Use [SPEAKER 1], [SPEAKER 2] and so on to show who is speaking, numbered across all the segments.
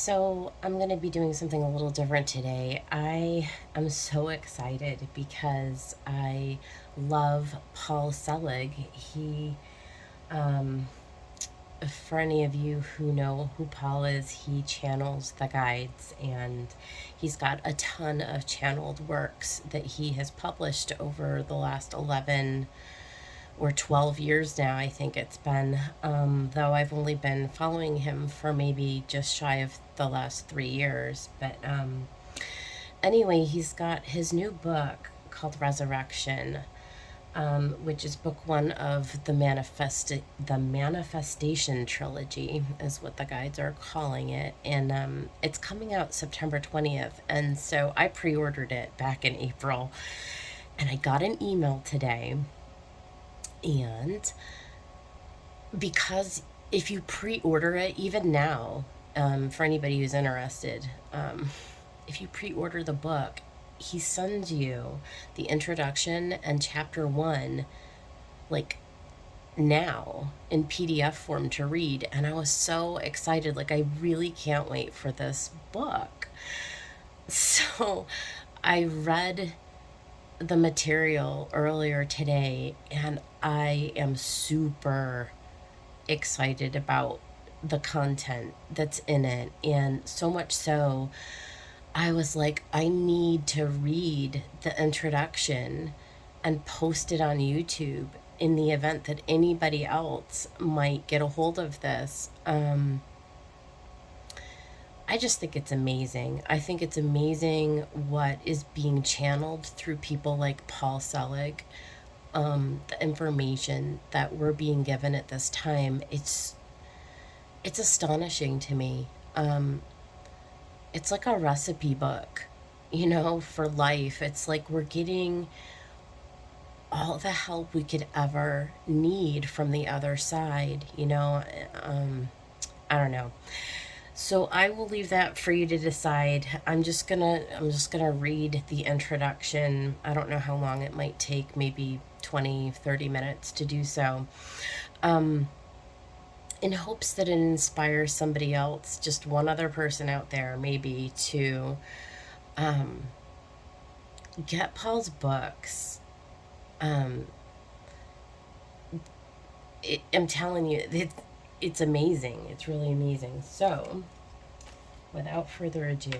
[SPEAKER 1] So, I'm going to be doing something a little different today. I am so excited because I love Paul Selig. Um, for any of you who know who Paul is, he channels the guides and he's got a ton of channeled works that he has published over the last 11 or 12 years now, I think it's been. Though I've only been following him for maybe just shy of the last 3 years. But anyway, he's got his new book called Resurrection, which is book one of the Manifestation trilogy, is what the guides are calling it, and it's coming out September 20th. And so I pre-ordered it back in April, and I got an email today. And because if you pre-order it, even now, for anybody who's interested, if you pre-order the book, he sends you the introduction and chapter one, like, now in PDF form to read. And I was so excited. Like, I really can't wait for this book. So I read the material earlier today, and I am super excited about the content that's in it. And so much so, I was like, I need to read the introduction and post it on YouTube in the event that anybody else might get a hold of this. I just think it's amazing. I think it's amazing what is being channeled through people like Paul Selig. The information that we're being given at this time, it's astonishing to me. It's like a recipe book, for life. It's like we're getting all the help we could ever need from the other side. I don't know. So I will leave that for you to decide. I'm just gonna read the introduction. I don't know how long it might take, maybe 20, 30 minutes to do so. Um, in hopes that it inspires somebody else, just one other person out there, maybe to um, get Paul's books. Um, I'm telling you, it's amazing. It's really amazing. So, without further ado,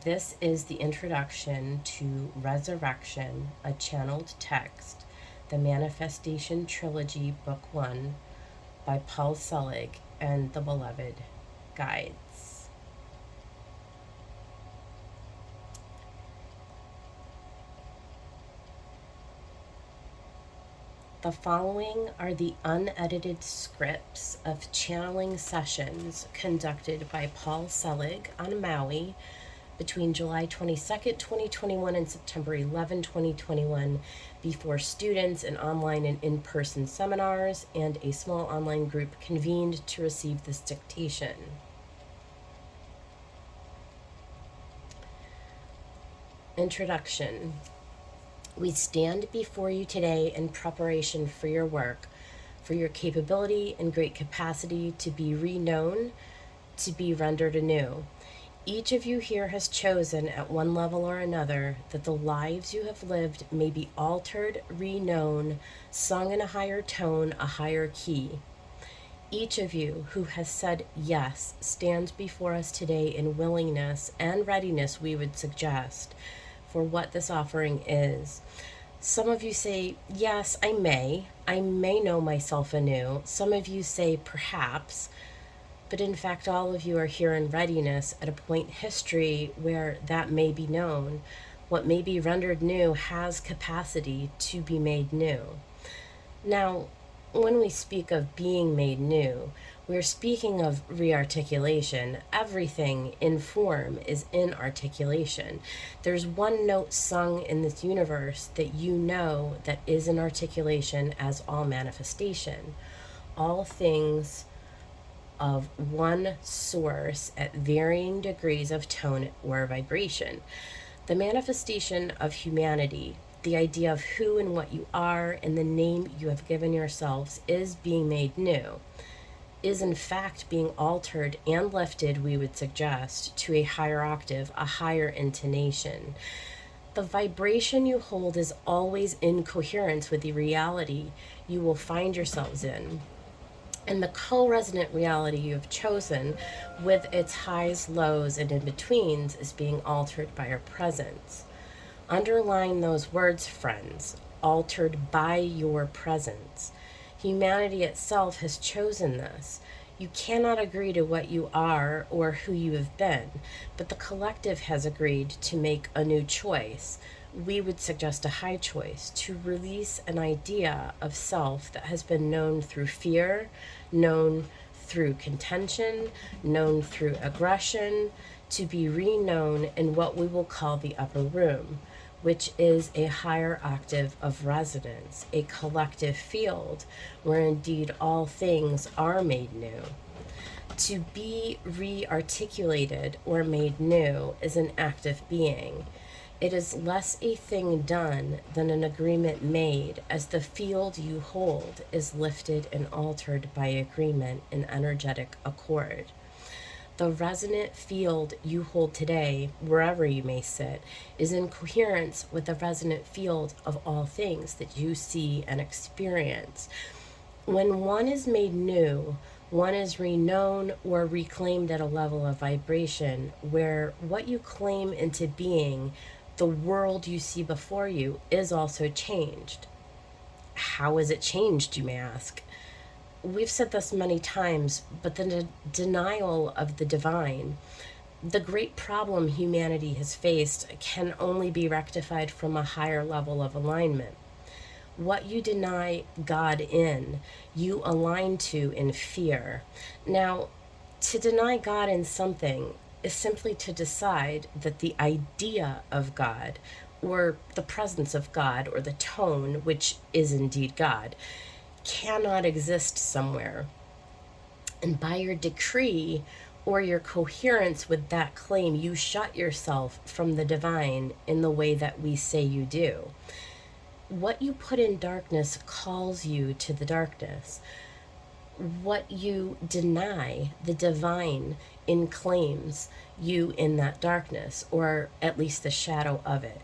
[SPEAKER 1] this is the introduction to Resurrection, a channeled text, the Manifestation Trilogy, Book 1, by Paul Selig and the Beloved Guides. The following are the unedited scripts of channeling sessions conducted by Paul Selig on Maui between July 22nd, 2021 and September 11, 2021, before students in online and in-person seminars and a small online group convened to receive this dictation. Introduction. We stand before you today in preparation for your work, for your capability and great capacity to be reknown, to be rendered anew. Each of you here has chosen at one level or another that the lives you have lived may be altered, reknown, sung in a higher tone, a higher key. Each of you who has said yes stands before us today in willingness and readiness, we would suggest, for what this offering is. Some of you say, yes, I may know myself anew. Some of you say, perhaps. But in fact, all of you are here in readiness at a point in history where that may be known. What may be rendered new has capacity to be made new. Now, when we speak of being made new, we're speaking of rearticulation. Everything in form is in articulation. There's one note sung in this universe that you know that is in articulation as all manifestation. All things of one source at varying degrees of tone or vibration. The manifestation of humanity, the idea of who and what you are and the name you have given yourselves, is being made new. is in fact being altered and lifted, we would suggest, to a higher octave, a higher intonation. The vibration you hold is always in coherence with the reality you will find yourselves in. And the co-resonant reality you have chosen, with its highs, lows, and in-betweens, is being altered by your presence. Underline those words, friends, altered by your presence. Humanity itself has chosen this. You cannot agree to what you are or who you have been, but the collective has agreed to make a new choice. We would suggest a high choice, to release an idea of self that has been known through fear, known through contention, known through aggression, to be reknown in what we will call the upper room, which is a higher octave of resonance, a collective field where indeed all things are made new. To be re-articulated or made new is an active being. It is less a thing done than an agreement made, as the field you hold is lifted and altered by agreement in energetic accord. The resonant field you hold today, wherever you may sit, is in coherence with the resonant field of all things that you see and experience. When one is made new, one is reknown or reclaimed at a level of vibration where what you claim into being, the world you see before you, is also changed. How is it changed, you may ask? We've said this many times, but the denial of the divine, the great problem humanity has faced, can only be rectified from a higher level of alignment. What you deny God in, you align to in fear. Now, to deny God in something is simply to decide that the idea of God, or the presence of God, or the tone, which is indeed God, cannot exist somewhere. And by your decree or your coherence with that claim, you shut yourself from the divine in the way that we say you do. What you put in darkness calls you to the darkness. What you deny, the divine claims you in that darkness, or at least the shadow of it.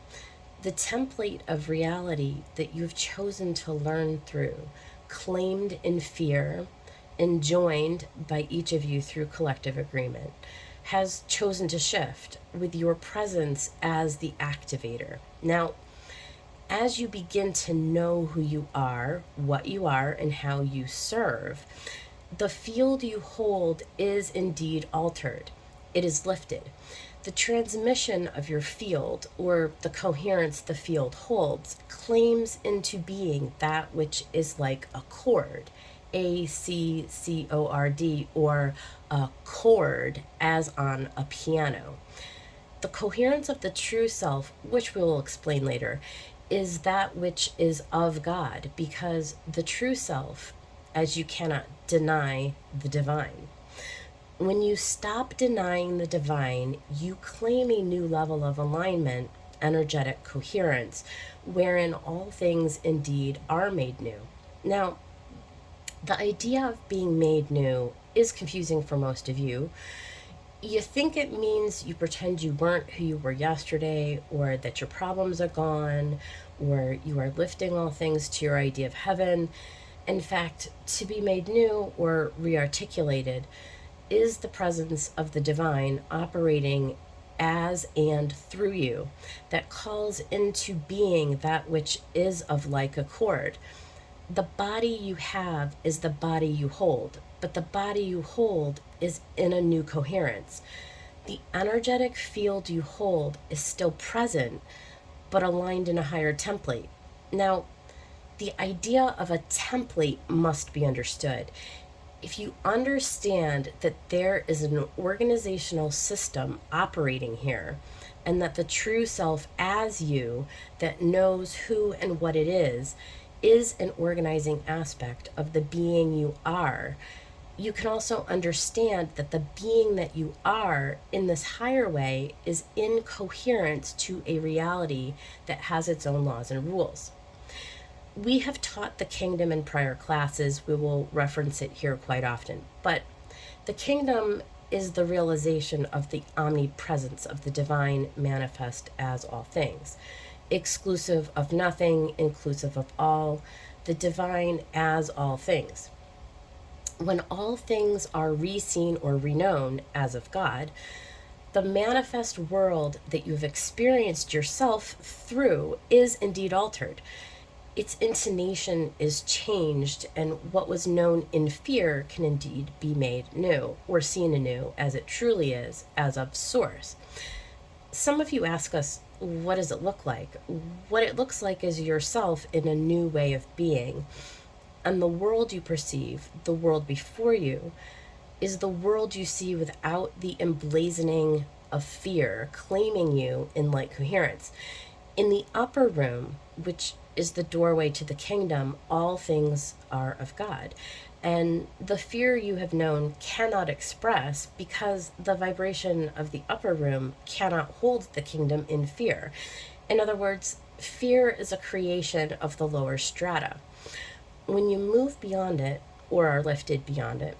[SPEAKER 1] The template of reality that you've chosen to learn through, claimed in fear, and joined by each of you through collective agreement, has chosen to shift with your presence as the activator. Now, as you begin to know who you are, what you are, and how you serve, the field you hold is indeed altered. It is lifted. The transmission of your field, or the coherence the field holds, claims into being that which is like a chord, A-C-C-O-R-D, or a chord as on a piano. The coherence of the true self, which we will explain later, is that which is of God, because the true self, as you cannot deny the divine. When you stop denying the divine, you claim a new level of alignment, energetic coherence, wherein all things indeed are made new. Now, the idea of being made new is confusing for most of you. You think it means you pretend you weren't who you were yesterday, or that your problems are gone, or you are lifting all things to your idea of heaven. In fact, to be made new or rearticulated is the presence of the divine operating as and through you that calls into being that which is of like accord. The body you have is the body you hold, but the body you hold is in a new coherence. The energetic field you hold is still present, but aligned in a higher template. Now, the idea of a template must be understood. If you understand that there is an organizational system operating here, and that the true self as you that knows who and what it is an organizing aspect of the being you are, you can also understand that the being that you are in this higher way is in coherence to a reality that has its own laws and rules. We have taught the kingdom in prior classes. We will reference it here quite often. But the kingdom is the realization of the omnipresence of the divine manifest as all things, exclusive of nothing, inclusive of all, the divine as all things. When all things are re-seen or reknown as of God, the manifest world that you've experienced yourself through is indeed altered. Its intonation is changed, and what was known in fear can indeed be made new or seen anew as it truly is, as of source. Some of you ask us, what does it look like? What it looks like is yourself in a new way of being. And the world you perceive, the world before you, is the world you see without the emblazoning of fear claiming you in light coherence. In the upper room, which is the doorway to the kingdom, all things are of God. And the fear you have known cannot express because the vibration of the upper room cannot hold the kingdom in fear. In other words, fear is a creation of the lower strata. When you move beyond it, or are lifted beyond it,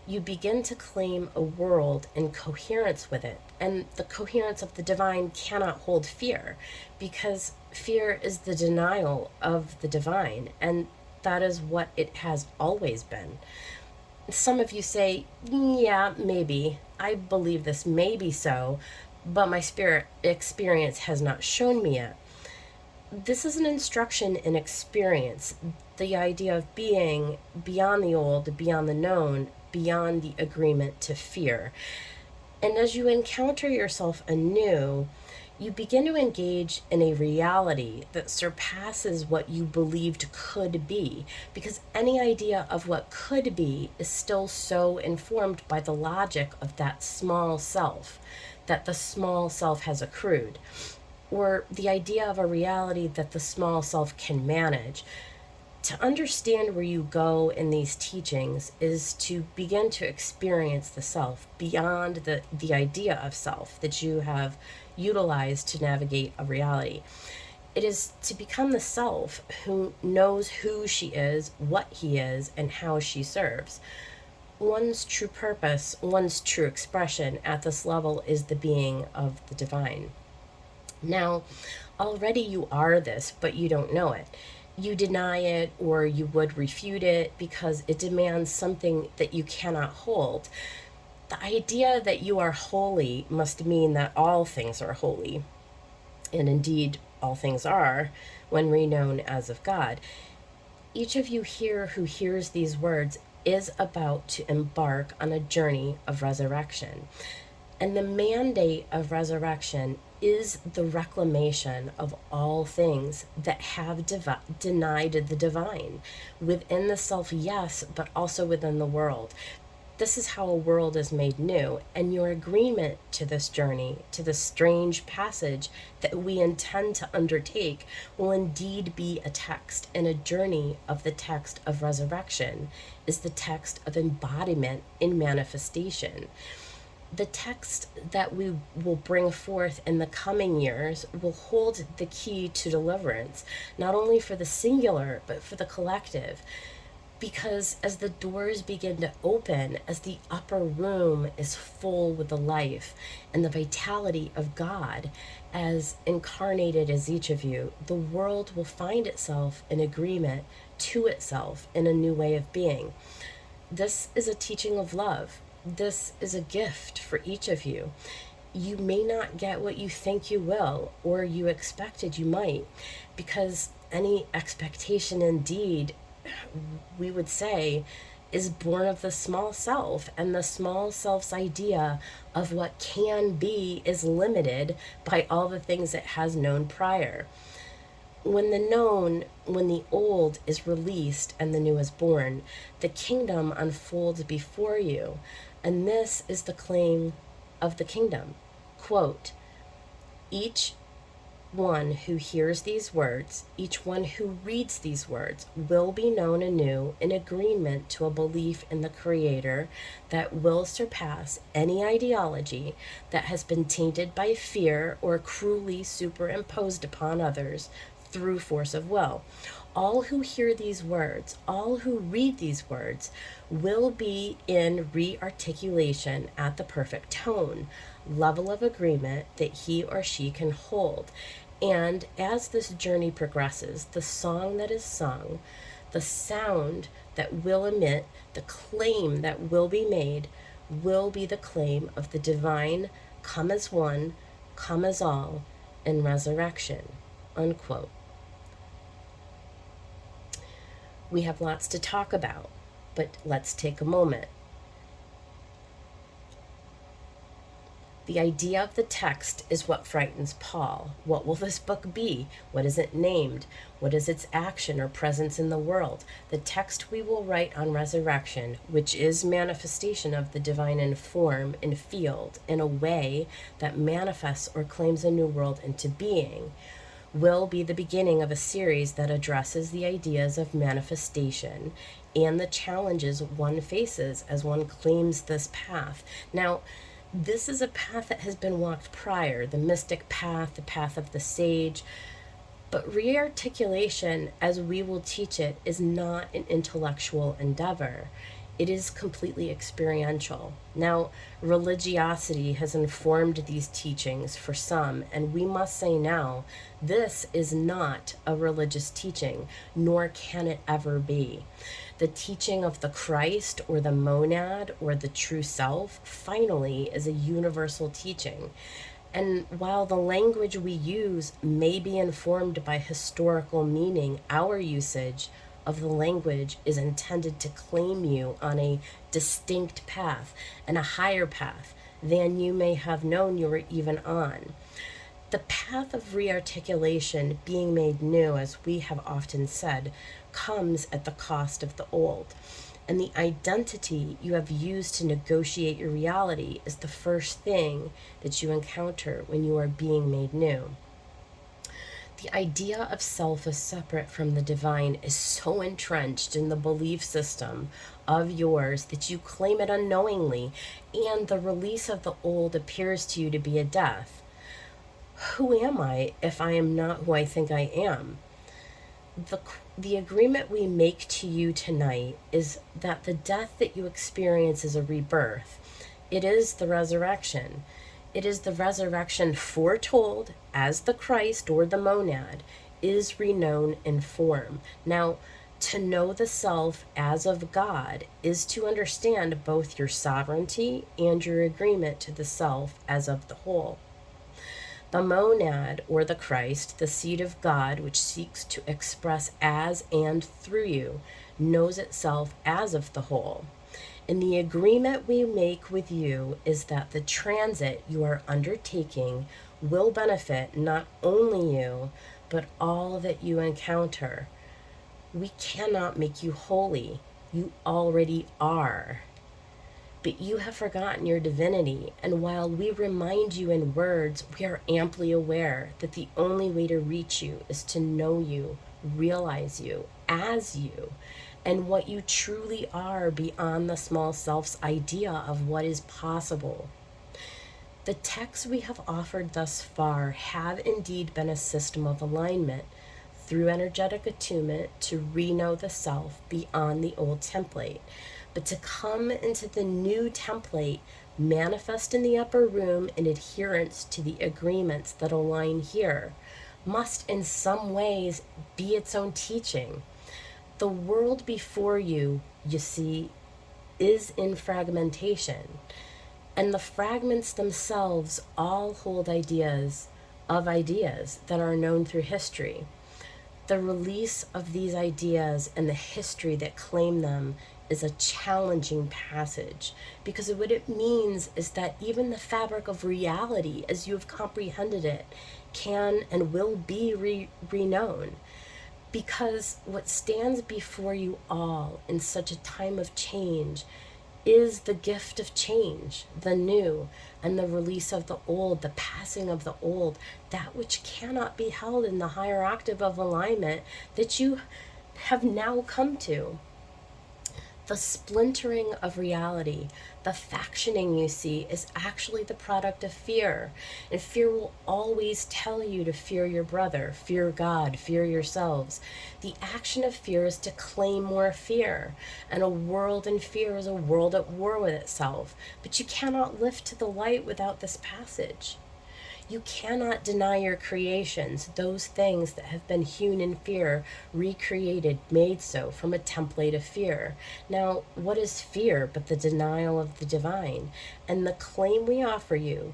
[SPEAKER 1] you begin to claim a world in coherence with it. And the coherence of the divine cannot hold fear, because fear is the denial of the divine, and that is what it has always been. Some of you say, yeah, maybe. I believe this may be so, but my spirit experience has not shown me it. This is an instruction in experience, the idea of being beyond the old, beyond the known, beyond the agreement to fear. And as you encounter yourself anew, you begin to engage in a reality that surpasses what you believed could be, because any idea of what could be is still so informed by the logic of that small self, that the small self has accrued, or the idea of a reality that the small self can manage. To understand where you go in these teachings is to begin to experience the self beyond the idea of self that you have utilized to navigate a reality. It is to become the self who knows who she is, what he is, and how she serves. One's true purpose, one's true expression at this level is the being of the divine. Now, already you are this, but you don't know it. You deny it, or you would refute it because it demands something that you cannot hold. The idea that you are holy must mean that all things are holy. And indeed, all things are, when reknown as of God. Each of you here who hears these words is about to embark on a journey of resurrection. And the mandate of resurrection is the reclamation of all things that have denied the divine within the self, yes, but also within the world. This is how a world is made new, and your agreement to this journey, to this strange passage that we intend to undertake, will indeed be a text, and a journey of the text of resurrection is the text of embodiment in manifestation. The text that we will bring forth in the coming years will hold the key to deliverance, not only for the singular, but for the collective. Because as the doors begin to open, as the upper room is full with the life and the vitality of God, as incarnated as each of you, the world will find itself in agreement to itself in a new way of being. This is a teaching of love. This is a gift for each of you. You may not get what you think you will, or you expected you might, because any expectation indeed, we would say, is born of the small self, and the small self's idea of what can be is limited by all the things it has known prior. When the known, when the old is released and the new is born, the kingdom unfolds before you. And this is the claim of the kingdom. Quote, each one who hears these words, each one who reads these words, will be known anew in agreement to a belief in the Creator that will surpass any ideology that has been tainted by fear or cruelly superimposed upon others through force of will. All who hear these words, all who read these words, will be in re-articulation at the perfect tone, level of agreement that he or she can hold. And as this journey progresses, the song that is sung, the sound that will emit, the claim that will be made, will be the claim of the divine, come as one, come as all, in resurrection. Unquote. We have lots to talk about, but let's take a moment. The idea of the text is what frightens Paul. What will this book be? What is it named? What is its action or presence in the world? The text we will write on resurrection, which is manifestation of the divine in form, in field, in a way that manifests or claims a new world into being, will be the beginning of a series that addresses the ideas of manifestation and the challenges one faces as one claims this path. Now, this is a path that has been walked prior, the mystic path, the path of the sage. But re-articulation, as we will teach it, is not an intellectual endeavor. It is completely experiential. Now, religiosity has informed these teachings for some, and we must say now, this is not a religious teaching, nor can it ever be. The teaching of the Christ or the monad or the true self finally is a universal teaching. And while the language we use may be informed by historical meaning, our usage of the language is intended to claim you on a distinct path and a higher path than you may have known you were even on. The path of re-articulation, being made new, as we have often said, comes at the cost of the old. And the identity you have used to negotiate your reality is the first thing that you encounter when you are being made new. The idea of self as separate from the divine is so entrenched in the belief system of yours that you claim it unknowingly, and the release of the old appears to you to be a death. Who am I if I am not who I think I am? The agreement we make to you tonight is that the death that you experience is a rebirth. It is the resurrection. It is the resurrection foretold as the Christ or the monad is reknown in form. Now, to know the self as of God is to understand both your sovereignty and your agreement to the self as of the whole. The monad, or the Christ, the seed of God, which seeks to express as and through you, knows itself as of the whole. And the agreement we make with you is that the transit you are undertaking will benefit not only you, but all that you encounter. We cannot make you holy. You already are. But you have forgotten your divinity, and while we remind you in words, we are amply aware that the only way to reach you is to know you, realize you, as you, and what you truly are beyond the small self's idea of what is possible. The texts we have offered thus far have indeed been a system of alignment through energetic attunement to reknow the self beyond the old template. But to come into the new template, manifest in the upper room in adherence to the agreements that align here, must in some ways be its own teaching. The world before you, you see, is in fragmentation, and the fragments themselves all hold ideas that are known through history. The release of these ideas and the history that claim them is a challenging passage, because what it means is that even the fabric of reality as you have comprehended it can and will be reknown, because what stands before you all in such a time of change is the gift of change, the new, and the release of the old, the passing of the old, that which cannot be held in the higher octave of alignment that you have now come to. The splintering of reality, the factioning you see, is actually the product of fear. And fear will always tell you to fear your brother, fear God, fear yourselves. The action of fear is to claim more fear. And a world in fear is a world at war with itself. But you cannot lift to the light without this passage. You cannot deny your creations, those things that have been hewn in fear, recreated, made so from a template of fear. Now, what is fear but the denial of the divine? And the claim we offer you,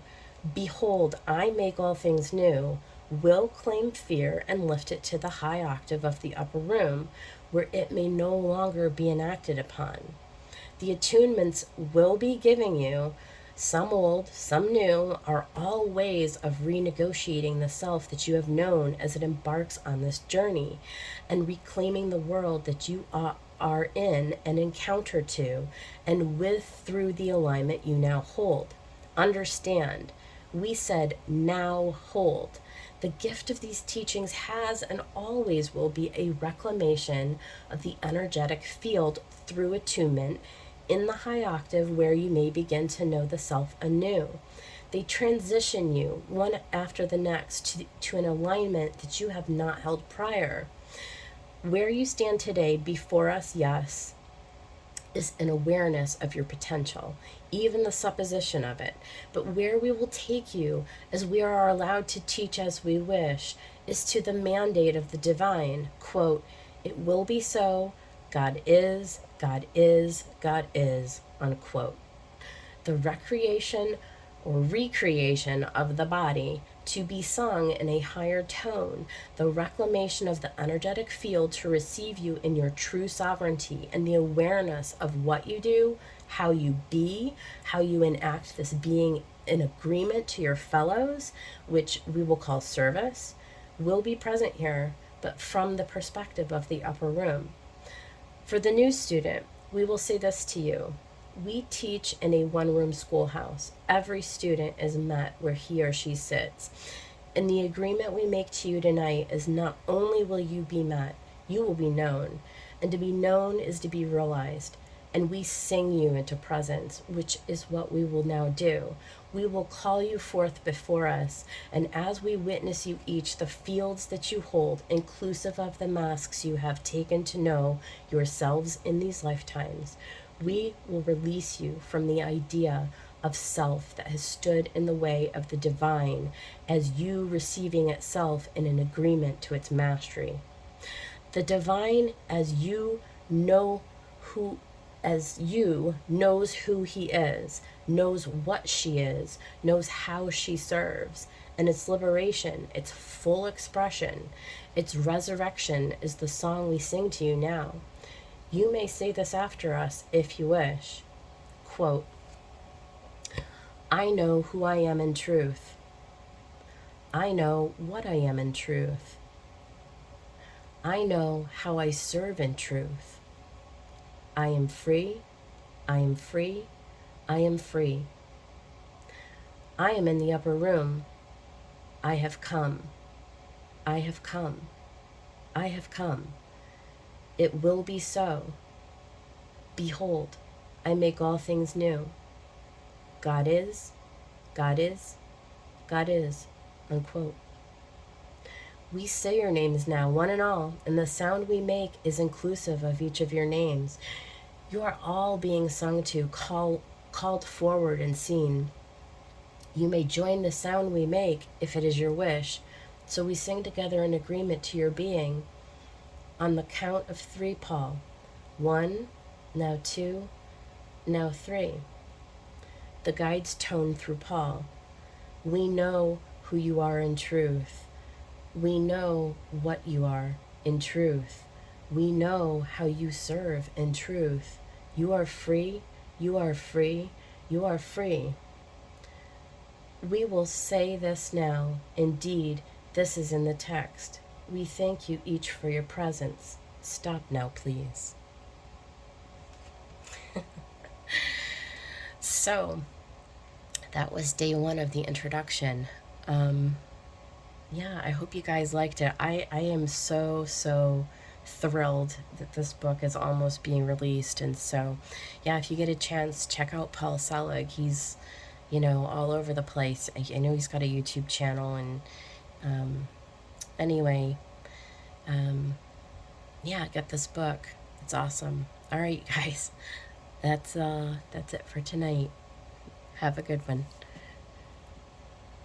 [SPEAKER 1] behold, I make all things new, will claim fear and lift it to the high octave of the upper room, where it may no longer be enacted upon. The attunements will be giving you, some old, some new, are all ways of renegotiating the self that you have known as it embarks on this journey and reclaiming the world that you are in and encounter to and with through the alignment you now hold. Understand, we said now hold. The gift of these teachings has and always will be a reclamation of the energetic field through attunement in the high octave where you may begin to know the self anew. They transition you one after the next to an alignment that you have not held prior. Where you stand today before us, yes, is an awareness of your potential, even the supposition of it. But where we will take you, as we are allowed to teach as we wish, is to the mandate of the divine. Quote, it will be so, God is, God is, God is, unquote. The recreation or recreation of the body to be sung in a higher tone, the reclamation of the energetic field to receive you in your true sovereignty and the awareness of what you do, how you be, how you enact this being in agreement to your fellows, which we will call service, will be present here, but from the perspective of the upper room. For the new student, we will say this to you. We teach in a one-room schoolhouse. Every student is met where he or she sits. And the agreement we make to you tonight is not only will you be met, you will be known. And to be known is to be realized. And we sing you into presence, which is what we will now do. We will call you forth before us, and as we witness you each, the fields that you hold, inclusive of the masks you have taken to know yourselves in these lifetimes, we will release you from the idea of self that has stood in the way of the divine as you receiving itself in an agreement to its mastery. The divine as you know who as you knows who he is, knows what she is, knows how she serves, and its liberation, its full expression, its resurrection is the song we sing to you now. You may say this after us if you wish. Quote, I know who I am in truth. I know what I am in truth. I know how I serve in truth. I am free, I am free, I am free. I am in the upper room. I have come, I have come, I have come. It will be so. Behold, I make all things new. God is, God is, God is, unquote. We say your names now, one and all, and the sound we make is inclusive of each of your names. You are all being sung to, called forward and seen. You may join the sound we make if it is your wish, so we sing together in agreement to your being. On the count of 3, Paul. 1, now 2, now 3. The guides tone through Paul. We know who you are in truth. We know what you are in truth. We know how you serve in truth. You are free, you are free, you are free. We will say this now. Indeed, this is in the text. We thank you each for your presence. Stop now, please. So, that was day 1 of the introduction. Yeah, I hope you guys liked it. I am so thrilled that this book is almost being released. And so, yeah, if you get a chance, check out Paul Selig. He's, all over the place. I know he's got a YouTube channel. And anyway, yeah, get this book. It's awesome. All right, guys, that's it for tonight. Have a good one.